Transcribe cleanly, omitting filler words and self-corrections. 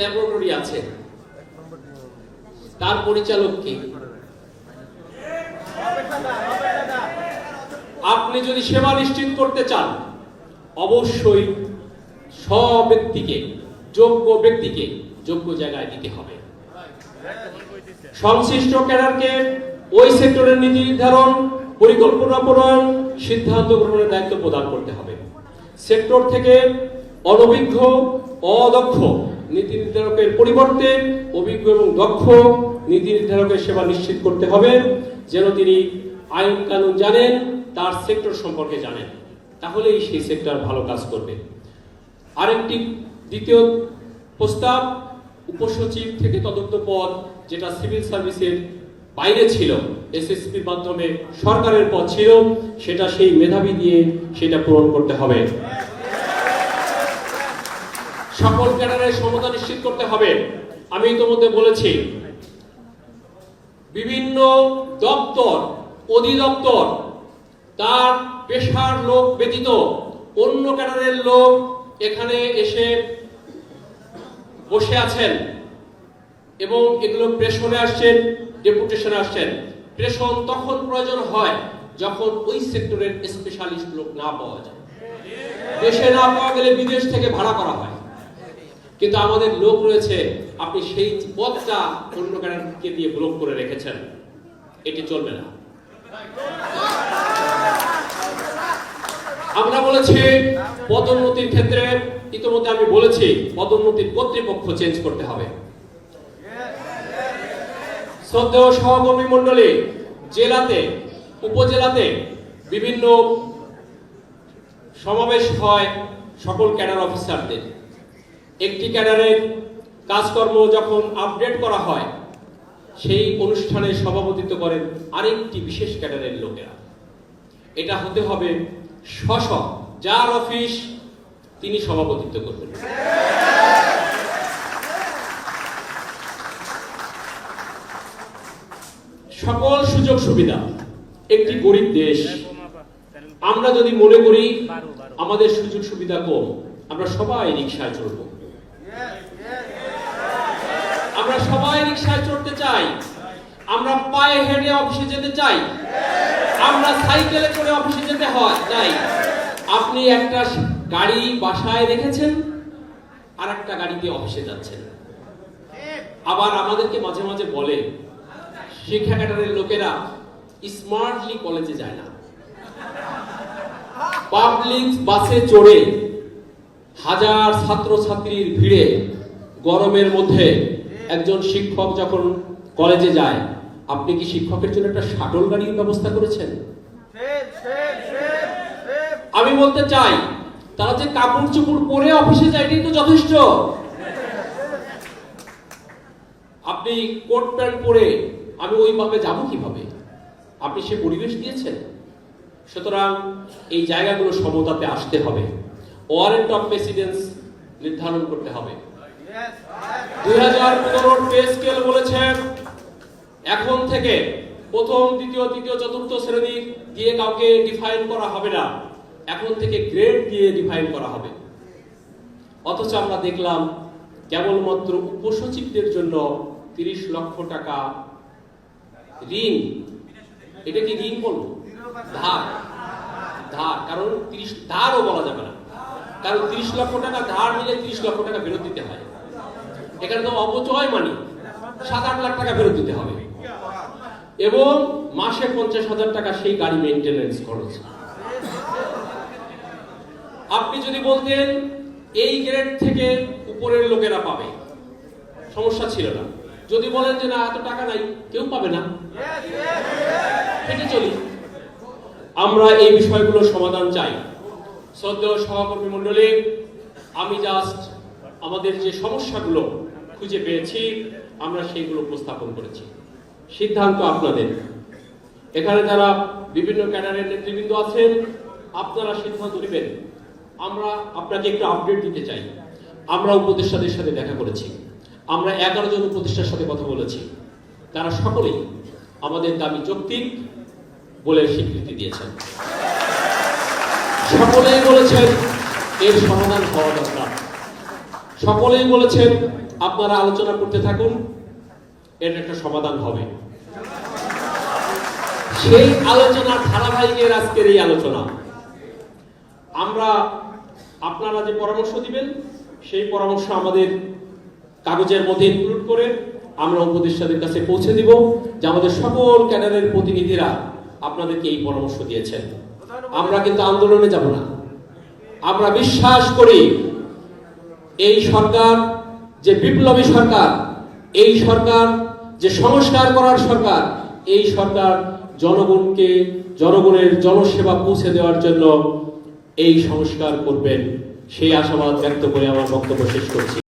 Laboratory আছে, তার পরিচালক কে? আপনি যদি সেবা নিশ্চিত করতে চান, অবশ্যই সব ব্যক্তিকে, যোগ্য ব্যক্তিকে যোগ্য জায়গায় দিতে হবে। সংশ্লিষ্ট ক্যাডারকে ওই সেক্টরের নীতি নির্ধারণ, পরিকল্পনা প্রণয়ন, সিদ্ধান্ত গ্রহণের দায়িত্ব প্রদান করতে হবে। সেক্টর থেকে অনভিজ্ঞ, অদক্ষ নীতি নির্ধারকের পরিবর্তে অভিজ্ঞ এবং দক্ষ নীতি নির্ধারকের সেবা নিশ্চিত করতে হবে, যেন তিনি আইন কানুন জানেন, তার সেক্টর সম্পর্কে জানেন, তাহলেই সেই সেক্টর ভালো কাজ করবে। আরেকটি দ্বিতীয় প্রস্তাব, উপসচিব থেকে তদন্ত পদ, যেটা সিভিল সার্ভিসের বাইরে ছিল, এসএসপির মাধ্যমে সরকারের পদ ছিল, সেটা সেই মেধাবী দিয়ে সেটা পূরণ করতে হবে। সকল ক্যাডারের সমতা নিশ্চিত করতে হবে। আমি ইতিমধ্যে বলেছি, বিভিন্ন দপ্তর, অধিদপ্তর, তার পেশার লোক ব্যতীত অন্য ক্যাডারের লোক এখানে এসে বসে আছেন এবং এগুলো প্রেষণে আসছেন, ডেপুটেশনে আসছেন। প্রেষণ তখন প্রয়োজন হয় যখন ওই সেক্টরের স্পেশালিস্ট লোক না পাওয়া যায়। দেশে না পাওয়া গেলে বিদেশ থেকে ভাড়া করা হয়। কিন্তু আমাদের লোক রয়েছে, আপনি সেই পদটা অন্য ক্যাডারকে দিয়ে ব্লক করে রেখেছেন, এটি চলবে না। আমরা বলেছি পদোন্নতির ক্ষেত্রে, ইতিমধ্যে আমি বলেছি পদোন্নতির কর্তৃপক্ষ চেঞ্জ করতে হবে। শ্রদ্ধেয় সহকর্মী মণ্ডলী, জেলাতে, উপজেলাতে বিভিন্ন সমাবেশ হয় সকল ক্যাডার অফিসারদের। একটি ক্যাডারের কাজকর্ম যখন আপডেট করা হয়, সেই অনুষ্ঠানে সভাপতিত্ব করেন আরেকটি বিশেষ ক্যাডারের লোকেরা। এটা হতে হবে স্ব-স্ব, যার অফিস তিনি সভাপতিত্ব করবেন। সকল সুযোগ সুবিধা, একটি গরিব দেশ, আমরা যদি মনে করি আমাদের সুযোগ সুবিধা কম, আমরা সবাই রিকশায় চড়ব, আমরা সবাই রিকশায় চড়তে চাই, আমরা পায়ে হেঁটে অফিসে যেতে চাই, আমরা সাইকেলে করে অফিসে যেতে হয় চাই। আপনি একটা গাড়ি বাসায় রেখেছেন, আর একটা গাড়ি দিয়ে অফিসে যাচ্ছেন। আবার আমাদেরকে মাঝে মাঝে বলে শিক্ষা ক্যাডারের লোকেরা স্মার্টলি কলেজে যায় না, পাবলিক বাসে চড়ে হাজার ছাত্রছাত্রীর ভিড়ে গরমের মধ্যে একজন শিক্ষক যখন কলেজে যায়, আপনি কি শিক্ষকের জন্য একটা শাটল গাড়ির ব্যবস্থা করেছেন? আমি বলতে চাই, তারা যে কাপড় চোপড় পরে অফিসে যায় এটাই তো যথেষ্ট। আপনি কোট প্যান্ট পরে আমি ওইভাবে যাব কিভাবে? আপনি সে পরিবেশ দিয়েছেন। সুতরাং এই জায়গাগুলো সমতাতে আসতে হবে, ওয়ারেন্ট অফ প্রেসিডেন্স নির্ধারণ করতে হবে। 2015 পে স্কেল বলেছেন এখন থেকে প্রথম, দ্বিতীয়, তৃতীয়, চতুর্থ শ্রেণী দিয়ে কাউকে ডিফাইন করা হবে না, এখন থেকে গ্রেড দিয়ে ডিফাইন করা হবে। অথচ আমরা দেখলাম কেবলমাত্র উপসচিবদের জন্য 30 লক্ষ টাকা ঋণ। এটা কি ঋণ বলবো? ধার। ধার, কারণ 30 ধারও বলা যাবে না, কারণ 30 লক্ষ টাকা ধার নিলে 30 লক্ষ টাকা ফেরত দিতে হয়। এখানে তো অপচয় মানে 7-8 লাখ টাকা ফেরত দিতে হবে, এবং মাসে 50,000 টাকা সেই গাড়ি মেইনটেনেন্স খরচ। আপনি যদি বলতেন এই গ্রেড থেকে উপরের লোকেরা পাবে, সমস্যা ছিল না। যদি বলেন যে না এত টাকা নাই, কেউ পাবে না, হেঁটে চলি। আমরা এই বিষয়গুলো সমাধান চাই। শ্রদ্ধেয় সহকর্মী মণ্ডলী, আমি জাস্ট আমাদের যে সমস্যাগুলো খুঁজে পেয়েছি আমরা সেইগুলো উপস্থাপন করেছি। সিদ্ধান্ত আপনাদের। এখানে যারা বিভিন্ন ক্যাডারের নেতৃবৃন্দ আছেন, আপনারা সিদ্ধান্ত নেবেন। আমরা আপনাকে একটু আপডেট দিতে চাই। আমরা উপদেষ্টাদের সাথে দেখা করেছি, আমরা 11 জন উপদেষ্টার সাথে কথা বলেছি, তারা সকলেই আমাদের দাবি যৌক্তিক বলে স্বীকৃতি দিয়েছেন। সকলেই বলেছেন এর সমাধান হওয়া দরকার। সকলেই বলেছেন আপনারা আলোচনা করতে থাকুন, এর একটা সমাধান হবে। সেই আলোচনার ধারাবাহিকের আজকের এই আলোচনা। আমরা আপনারা যে পরামর্শ দিবেন সেই পরামর্শ আমাদের কাগজের মধ্যে ইনক্লুড করে আমরা উপদেষ্টাদের কাছে পৌঁছে দিব, যে আমাদের সকল ক্যাডারের প্রতিনিধিরা আপনাদেরকে এই পরামর্শ দিয়েছেন। আমরা কিন্তু আন্দোলনে যাব না। আমরা বিশ্বাস করি এই সরকার যে বিপ্লবী সরকার, এই সরকার যে সংস্কার করার সরকার, এই সরকার জনগণকে জনগণের জনসেবা পৌঁছে দেওয়ার জন্য এই সংস্কার করবেন, সেই আশাবাদ ব্যক্ত করে আমার বক্তব্য শেষ করছি।